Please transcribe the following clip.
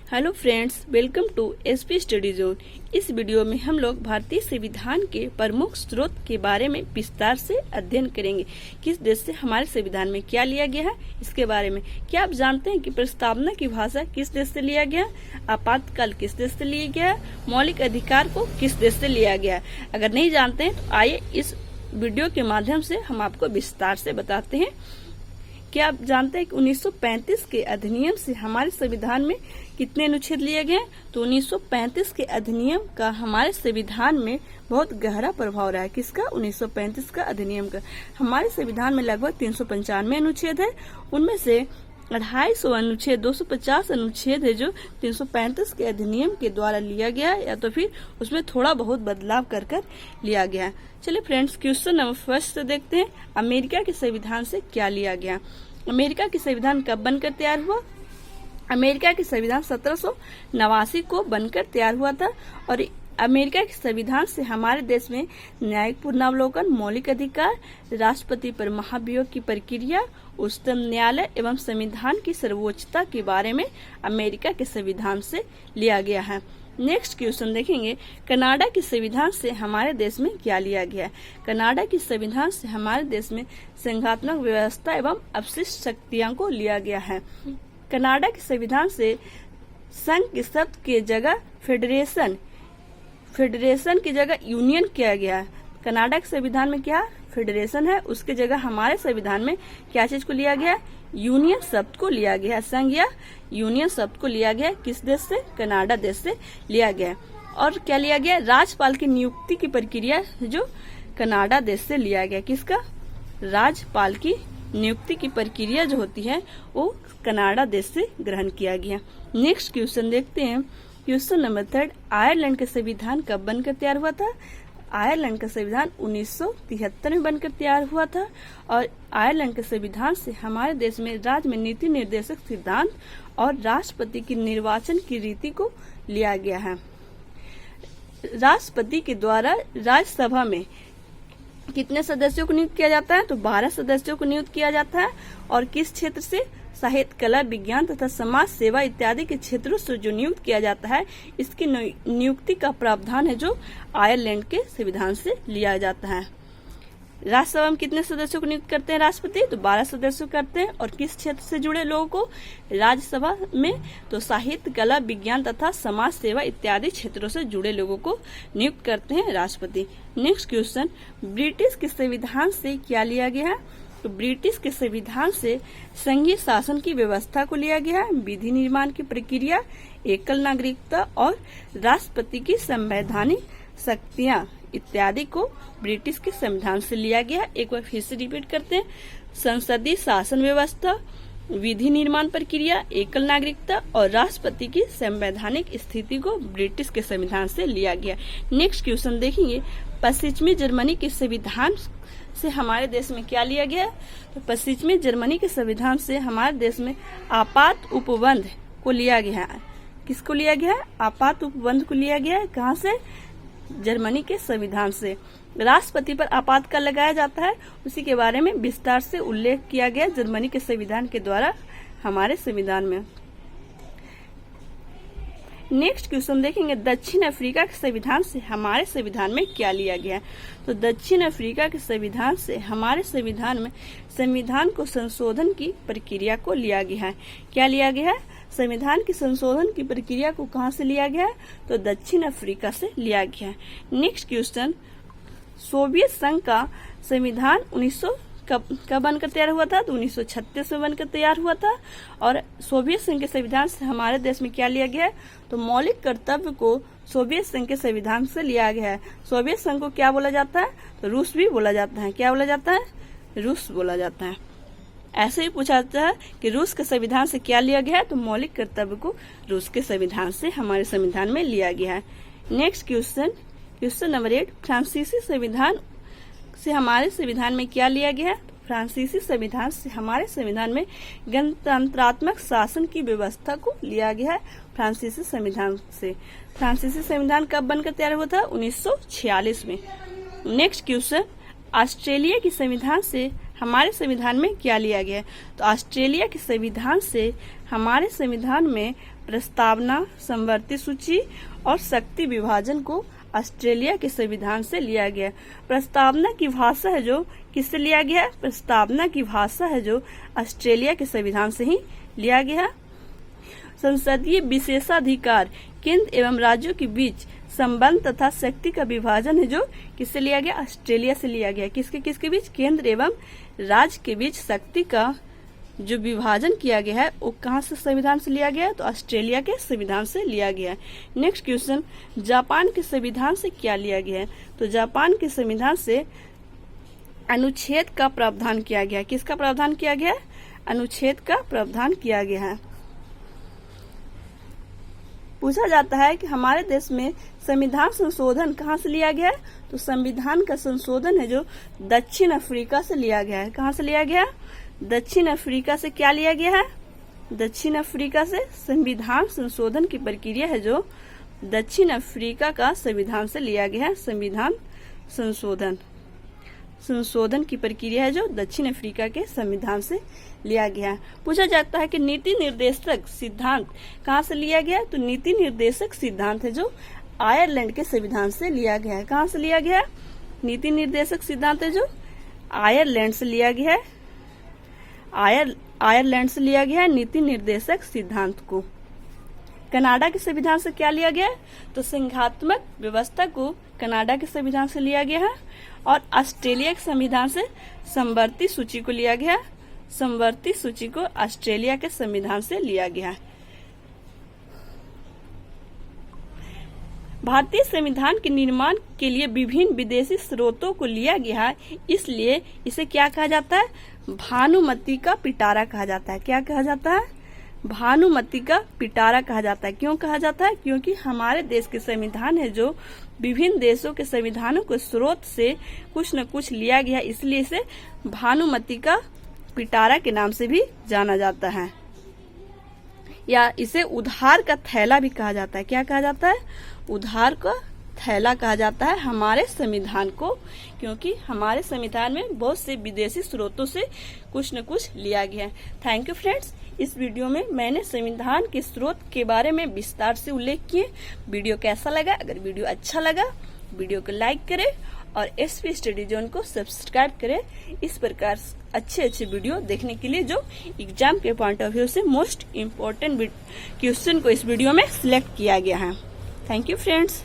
Hello friends, welcome to SP study zone. इस video में हम लोग भारतीय संविधान के प्रमुख स्रोत के बारे में विस्तार से अध्ययन करेंगे। किस देश से हमारे संविधान में क्या लिया गया है इसके बारे में। क्या आप जानते हैं कि प्रस्तावना की भाषा किस देश से लिया गया, आपातकाल किस देश से लिया गया, मौलिक अधिकार को किस देश से लिया गया। अगर नहीं जानते हैं तो आइए इस वीडियो के माध्यम से हम आपको विस्तार से बताते हैं। क्या आप जानते हैं कि 1935 के अधिनियम से हमारे संविधान में कितने अनुच्छेद लिए गए? तो 1935 के अधिनियम का हमारे संविधान में बहुत गहरा प्रभाव रहा है। किसका? 1935 का अधिनियम का। हमारे संविधान में लगभग 395 अनुच्छेद है। उनमें से 250 अनुच्छेद 250 अनुच्छेद है जो 335 के अधिनियम के द्वारा लिया गया है, या तो फिर उसमें थोड़ा बहुत बदलाव कर लिया गया है। चलिए फ्रेंड्स, क्वेश्चन नंबर फर्स्ट से देखते हैं। अमेरिका के संविधान से क्या लिया गया? अमेरिका के संविधान कब बनकर तैयार हुआ? अमेरिका के संविधान 1789 को बनकर तैयार हुआ था और अमेरिका के संविधान से हमारे देश में न्यायिक पुनरावलोकन, मौलिक अधिकार, राष्ट्रपति पर महाभियोग की प्रक्रिया, उच्चतम न्यायालय एवं संविधान की सर्वोच्चता के बारे में अमेरिका के संविधान से लिया गया है। नेक्स्ट क्वेश्चन देखेंगे, कनाडा के संविधान से हमारे देश में क्या लिया गया है? कनाडा के संविधान से हमारे देश में संघात्मक व्यवस्था एवं अपशिष्ट शक्तियों को लिया गया है। कनाडा के संविधान से संघ के शब्द के जगह फेडरेशन की जगह यूनियन किया गया है। कनाडा के संविधान में क्या फेडरेशन है, उसके जगह हमारे संविधान में क्या चीज को लिया गया? यूनियन शब्द को लिया गया है। संघ या यूनियन शब्द को लिया गया। किस देश से? कनाडा देश से लिया गया। और क्या लिया गया? राज्यपाल की नियुक्ति की प्रक्रिया जो कनाडा देश से लिया गया। किसका? राज्यपाल की नियुक्ति की प्रक्रिया जो होती है वो कनाडा देश से ग्रहण किया गया। नेक्स्ट क्वेश्चन देखते हैं। क्वेश्चन नंबर 3, आयरलैंड का संविधान कब बनकर तैयार हुआ था? आयरलैंड का संविधान 1973 में बनकर तैयार हुआ था और आयरलैंड के संविधान से हमारे देश में राज्य में नीति निर्देशक सिद्धांत और राष्ट्रपति की निर्वाचन की रीति को लिया गया है। राष्ट्रपति के द्वारा राज्यसभा में कितने सदस्यों को नियुक्त किया जाता है? तो 12 सदस्यों को नियुक्त किया जाता है। और किस क्षेत्र से? साहित्य, कला, विज्ञान तथा समाज सेवा इत्यादि के क्षेत्रों से जो नियुक्त किया जाता है, इसकी नियुक्ति का प्रावधान है जो आयरलैंड के संविधान से लिया जाता है। राज्यसभा में कितने सदस्यों को नियुक्त करते हैं राष्ट्रपति? तो 12 सदस्यों करते हैं। और किस क्षेत्र से जुड़े लोगों को राज्यसभा में? तो साहित्य, कला, विज्ञान तथा समाज सेवा इत्यादि क्षेत्रों से जुड़े लोगों को नियुक्त करते हैं राष्ट्रपति। नेक्स्ट क्वेश्चन, ब्रिटिश के संविधान से क्या लिया गया है? तो ब्रिटिश के संविधान से संघीय शासन की व्यवस्था को लिया गया है। विधि निर्माण की प्रक्रिया, एकल नागरिकता और राष्ट्रपति की संवैधानिक शक्तियां इत्यादि को ब्रिटिश के संविधान से लिया गया। एक बार फिर से रिपीट करते हैं। संसदीय शासन व्यवस्था, विधि निर्माण प्रक्रिया, एकल नागरिकता और राष्ट्रपति की संवैधानिक स्थिति को ब्रिटिश के संविधान से लिया गया। नेक्स्ट क्वेश्चन देखेंगे, पश्चिमी जर्मनी के संविधान से हमारे देश में क्या लिया गया? तो पश्चिमी जर्मनी के संविधान से हमारे देश में आपात उपबंध को लिया गया है। किसको लिया गया है? आपात उपबंध को लिया गया है। कहाँ से? जर्मनी के संविधान से। राष्ट्रपति पर आपातकाल लगाया जाता है, उसी के बारे में विस्तार से उल्लेख किया गया जर्मनी के संविधान के द्वारा हमारे संविधान में। नेक्स्ट क्वेश्चन देखेंगे, दक्षिण अफ्रीका के संविधान से हमारे संविधान में क्या लिया गया? तो दक्षिण अफ्रीका के संविधान से हमारे संविधान में संविधान को संशोधन की प्रक्रिया को लिया गया है। क्या लिया गया है? संविधान की संशोधन की प्रक्रिया को कहां से लिया गया है? तो दक्षिण अफ्रीका से लिया गया है। नेक्स्ट क्वेश्चन, सोवियत संघ का संविधान कब बनकर तैयार हुआ था? तो 1936 में बनकर तैयार हुआ था। और सोवियत संघ के संविधान से हमारे देश में क्या लिया गया है? तो मौलिक कर्तव्य को सोवियत संघ के संविधान से लिया गया है। सोवियत संघ को क्या बोला जाता है? तो रूस भी बोला जाता है। क्या बोला जाता है? रूस बोला जाता है। ऐसे ही पूछा जाता है कि रूस के संविधान से क्या लिया गया है? तो मौलिक कर्तव्य को रूस के संविधान से हमारे संविधान में लिया गया है। नेक्स्ट क्वेश्चन नंबर 8, फ्रांसीसी संविधान से हमारे संविधान में क्या लिया गया है? फ्रांसीसी संविधान से हमारे संविधान में गणतंत्रात्मक शासन की व्यवस्था को लिया गया है। फ्रांसीसी संविधान से। फ्रांसीसी संविधान कब बनकर तैयार हुआ था? 1946 में। नेक्स्ट क्वेश्चन, ऑस्ट्रेलिया के संविधान से हमारे संविधान में क्या लिया गया है? तो ऑस्ट्रेलिया के संविधान से हमारे संविधान में प्रस्तावना, समवर्ती सूची और शक्ति विभाजन को ऑस्ट्रेलिया के संविधान से लिया गया। प्रस्तावना की भाषा है जो किससे लिया गया है? प्रस्तावना की भाषा है जो ऑस्ट्रेलिया के संविधान से ही लिया गया। संसदीय विशेषाधिकार केंद्र एवं राज्यों के बीच संबंध तथा शक्ति का विभाजन है जो किससे लिया गया? ऑस्ट्रेलिया से लिया गया। किसके बीच? केंद्र एवं राज्य के बीच शक्ति का जो विभाजन किया गया है वो कहाँ से संविधान से लिया गया है? तो ऑस्ट्रेलिया के संविधान से लिया गया है। नेक्स्ट क्वेश्चन, जापान के संविधान से क्या लिया गया है? तो जापान के संविधान से अनुच्छेद का प्रावधान किया गया है। किसका प्रावधान किया गया है? अनुच्छेद का प्रावधान किया गया है। पूछा जाता है कि हमारे देश में संविधान संशोधन कहाँ से लिया गया है? तो संविधान का संशोधन है जो दक्षिण अफ्रीका से लिया गया है। कहाँ से लिया गया? दक्षिण अफ्रीका से क्या लिया गया है? दक्षिण अफ्रीका से संविधान संशोधन की प्रक्रिया है जो दक्षिण अफ्रीका का संविधान से लिया गया है। संविधान संशोधन की प्रक्रिया है जो दक्षिण अफ्रीका के संविधान से लिया गया है। पूछा जाता है कि नीति निर्देशक सिद्धांत कहाँ से लिया गया? तो नीति निर्देशक सिद्धांत है जो आयरलैंड के संविधान से लिया गया है। कहाँ से लिया गया? नीति निर्देशक सिद्धांत है जो आयरलैंड से लिया गया है। आयरलैंड से लिया गया है नीति निर्देशक सिद्धांत को। कनाडा के संविधान से क्या लिया गया? तो संघात्मक व्यवस्था को कनाडा के संविधान से लिया गया है। और ऑस्ट्रेलिया के संविधान से समवर्ती सूची को लिया गया। समवर्ती सूची को ऑस्ट्रेलिया के संविधान से लिया गया। भारतीय संविधान के निर्माण के लिए विभिन्न विदेशी स्रोतों को लिया गया है, इसलिए इसे क्या कहा जाता है? भानुमति का पिटारा कहा जाता है। क्या कहा जाता है? भानुमति का पिटारा कहा जाता है। क्यों कहा जाता है? क्योंकि हमारे देश के संविधान है जो विभिन्न देशों के संविधानों के स्रोत से कुछ न कुछ लिया गया, इसलिए इसे भानुमति का पिटारा के नाम से भी जाना जाता है। या इसे उधार का थैला भी कहा जाता है। क्या कहा जाता है? उधार का थैला कहा जाता है हमारे संविधान को, क्योंकि हमारे संविधान में बहुत से विदेशी स्रोतों से कुछ न कुछ लिया गया है। Thank you friends. इस वीडियो में मैंने संविधान के स्रोत के बारे में विस्तार से उल्लेख किए। वीडियो कैसा लगा? अगर वीडियो अच्छा लगा वीडियो को लाइक करें और एसपी स्टडी जोन को सब्सक्राइब करें। इस प्रकार अच्छे वीडियो देखने के लिए जो एग्जाम के पॉइंट ऑफ व्यू से मोस्ट इम्पोर्टेंट क्वेश्चन को इस वीडियो में सिलेक्ट किया गया है। Thank you friends.